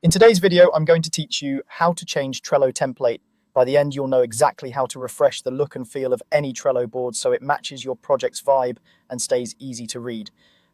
In today's video, I'm going to teach you how to change Trello template. By the end, you'll know exactly how to refresh the look and feel of any Trello board so it matches your project's vibe and stays easy to read.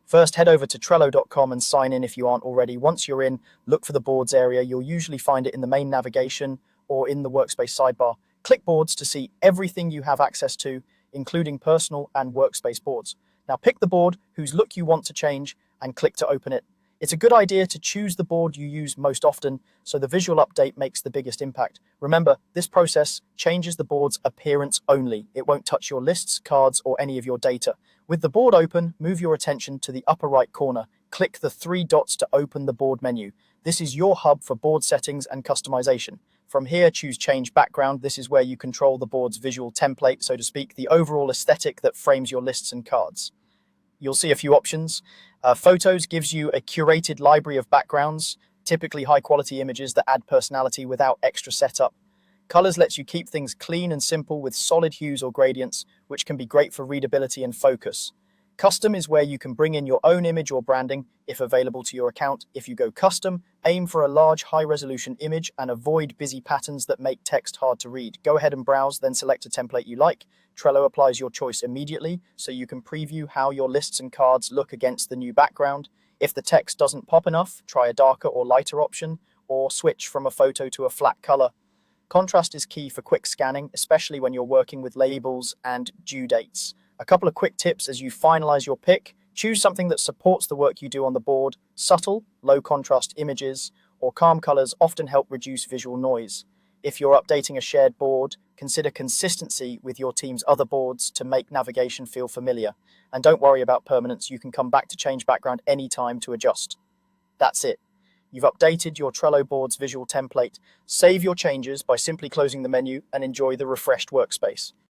First, head over to Trello.com and sign in if you aren't already. Once you're in, look for the boards area. You'll usually find it in the main navigation or in the workspace sidebar. Click boards to see everything you have access to, including personal and workspace boards. Now pick the board whose look you want to change and click to open it. It's a good idea to choose the board you use most often so the visual update makes the biggest impact. Remember, this process changes the board's appearance only. It won't touch your lists, cards, or any of your data. With the board open, move your attention to the upper right corner. Click the three dots to open the board menu. This is your hub for board settings and customization. From here, choose Change Background. This is where you control the board's visual template, so to speak, the overall aesthetic that frames your lists and cards. You'll see a few options. Photos gives you a curated library of backgrounds, typically high-quality images that add personality without extra setup. Colors lets you keep things clean and simple with solid hues or gradients, which can be great for readability and focus. Custom is where you can bring in your own image or branding, if available to your account. If you go custom, aim for a large, high-resolution image and avoid busy patterns that make text hard to read. Go ahead and browse, then select a template you like. Trello applies your choice immediately, so you can preview how your lists and cards look against the new background. If the text doesn't pop enough, try a darker or lighter option, or switch from a photo to a flat color. Contrast is key for quick scanning, especially when you're working with labels and due dates. A couple of quick tips as you finalize your pick: choose something that supports the work you do on the board. Subtle, low contrast images or calm colors often help reduce visual noise. If you're updating a shared board, consider consistency with your team's other boards to make navigation feel familiar. And don't worry about permanence, you can come back to change background anytime to adjust. That's it. You've updated your Trello board's visual template. Save your changes by simply closing the menu and enjoy the refreshed workspace.